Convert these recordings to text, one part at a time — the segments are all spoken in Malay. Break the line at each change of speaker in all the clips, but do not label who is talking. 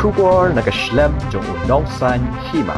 Shubor nakaslem jong unongsan hima.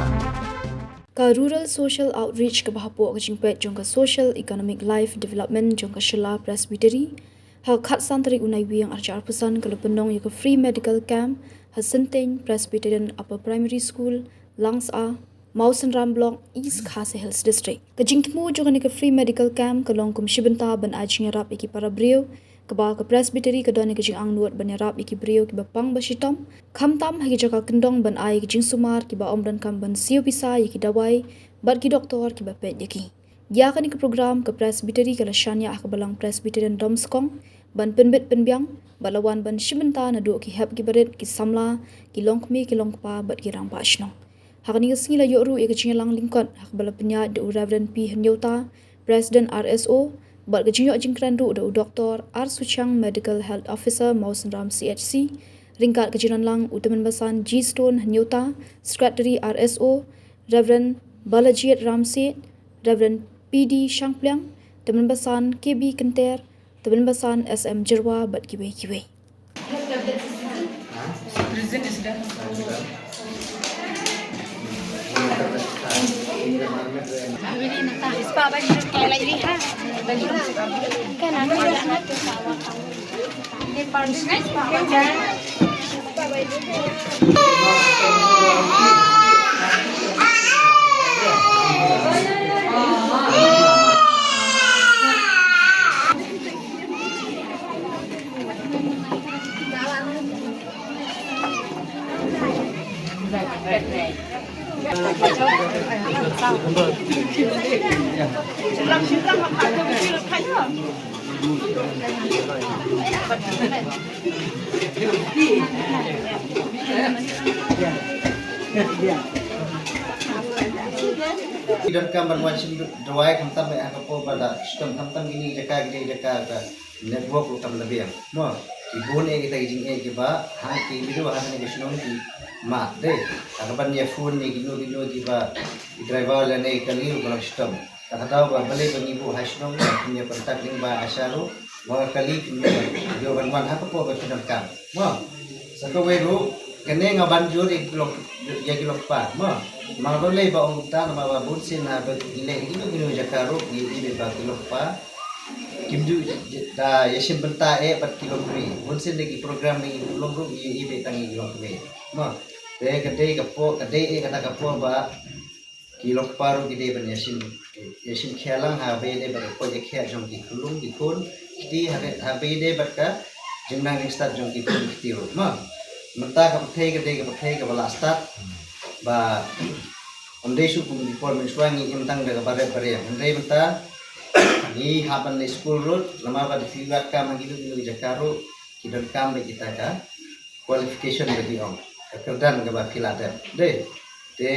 Ka rural social outreach ka bahapo ka jingpet jong ka social economic life development jong ka Shela Presbytery ha khat santri unai wiang arjar pesan ka lepenong ya ka free medical camp ha Senteng Presbyterian Upper Primary School Langs A Mausen Ram Block East Khase Hills District ka jingtmu jong ka free medical camp ka long kum shibenta ban ajing rap iki para brio kaba ka Presbytery ka doni ka jing ang nuat ban rap iki brio ki bapang basitom khamtam hagi jaka kendong ban ai ki jing sumar ki ba omdan kam ban siu bisa ki dawai bar ki doktor ki ba pet yaki ya kan ki program ka Presbytery ka lashania ak balang Presbyterian Domskong ban penbet penbyang balawan ban shibenta na do ki hab ki baret ki samla ki longkmi ki longpa bat ki rang pa shno hakani ka singila yoru e ka jingalang lingkot hak bala penya de Reverend P Hanyota President RSO bat ka jingyo jingkrandu de Dr. R Suchang Medical Health Officer Mausen Ram CHC ringkat kejiran lang utaman basan G Stone Hanyota Secretary RSO Reverend Balajiat Ramsit Reverend PD Shangplyang teman basan KB Kenter teman basan SM Jerwa bat kiwe
Ini nata ispa ba kayak lagi ha. Kan ada anak tu sawah. Ini parsnya ispa ba.
Idan kamar macam drawai kamtam me akapo pada sistem kamtam gini jaka network lu kam lebih no ibun e kita jing e kiba hang ki bidu hang ne gesno ki ma de akapan ya phone ne gino kiba driver la ne kali lu kam sistem kata ba balik pengibu hasno punya kontak ling ba asalo mga kali yo banwan akapo ba sistem kam no sako weru kene ngabanjur ikilok pa mo mangolay ba ungta na mababunsin na ba ile gino jakaro ibe ba kilok pa kimju da yasim benta pat kilok mi bunsin lagi program ni ulong ibe tangi kilok mi mo te kade kapo kade kata kapo ba kilok paru gide ban yasim khelang ha be de ba ko je khe jong ki kulung ki kun kiti ha be de ba ka jingna ni start jong ki kun kiti ro mo menta ka pathai ka bala start ba onde su kum performance wangi imtang daga bare onde menta ni hapan ni school road lama ba figat ka magilu jakaro kidan kam be kita ka qualification bagi om kerdan ga ba filada de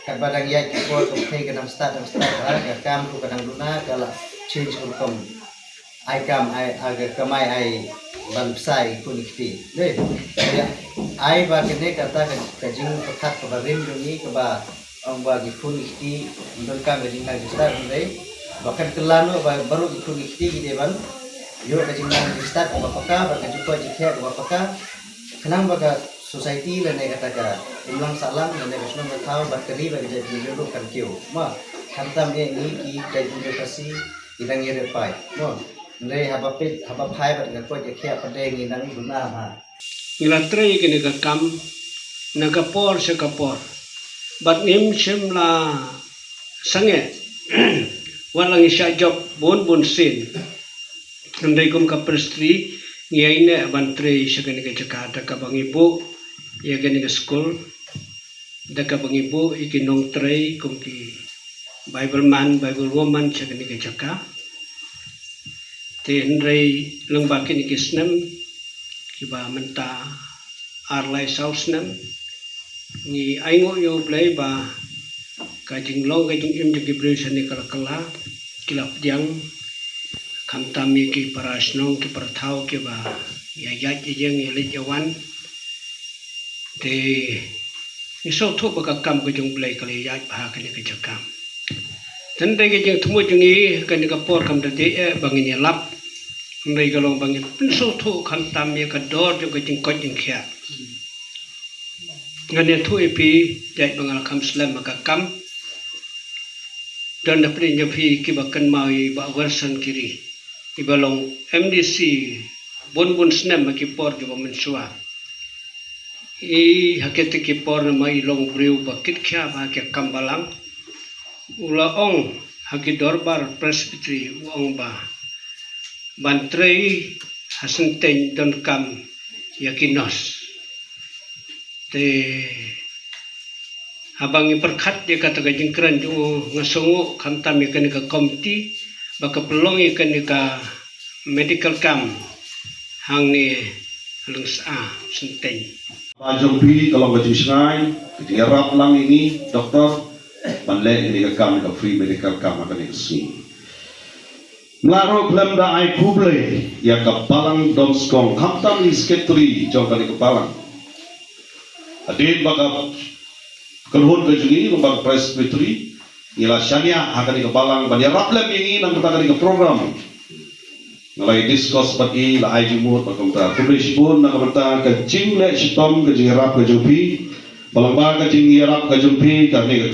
ka badang ya ki ko pathai ka start ka kam ku kadang luna kala change kom ai kam ai aga kamai ai ban sai kunikti de ya ai ba kene kata kajing pekat ke barin doni ke ba ang ba kunikti ndolka kajing ka start de bahkan kelano baru kunikti gide ban yo kajing nang start ba paka ba kajupa jikhe ba paka kenang ba society le ne kata ka ulang salam le ne besno ba thau ba kali ba jadi jodoh kan kyo ma kantam ye ni ki kajupa kasi idang ye pai no Nde haba phai bat ga ko je khia pade ngi nang guna ma
Ngilatray kini ka kam nagapor sa kapor bat nim simla sange walang isya job bon sin nday kum ka prestri ngiyay na bantray sa kani ka jakata ka bangibo ya kani ka school da ka bangibo ikinong tray kum ki Bible man Bible woman sa kani ka jaka te nday lang bakin ikisnam kiba menta arlay sausnam ni aingo yo play ba kajing long kajing im jagi brisa ni kala kilap diang kamtami ki parasnong ki parthau ki ba ya jeng elit yawan te iso tho ba kam ko jong play kali ya ba kani ka jakam tanda ke jeng thumo jungi kani ka por kam de bangin ya lap Nday galong bangin pinso to kam tam ya ka dor jo ka jing ko jing kya ngane thu epi jai bangal kam slam maka kam dan dapat nyapi kibakan mai ba version kiri ibalong MDC bon snem maki por jo mensua hakete ki por na mai long breu bakit kya ba ke kambalang ulaong haki dorbar presbytery uang ba bantrei hasenteng don kam yakinos te habang iperkat dia kata gajing keran jo ngasongo kamtam ikan ka komiti baka pelong ikan ka medical camp hang ni lungsa senteng
Jompi kalau gajing sengai diharap lang ini doktor panle ini ka kam ka free medical camp akan isi Melaro klem da ai kuble ya ka palang domskong kamtam ni sekretari jong kali ka palang adin baka kelhun ke jungi lembang presbytery ila syania akan ke balang bani raplem ini nang kita ke program ngalai discuss pagi la ai jumur pakamta publish pun nang kamta ke jingle sitom ke jingrap ke jumpi balang ba ke jingrap ke jumpi ka ni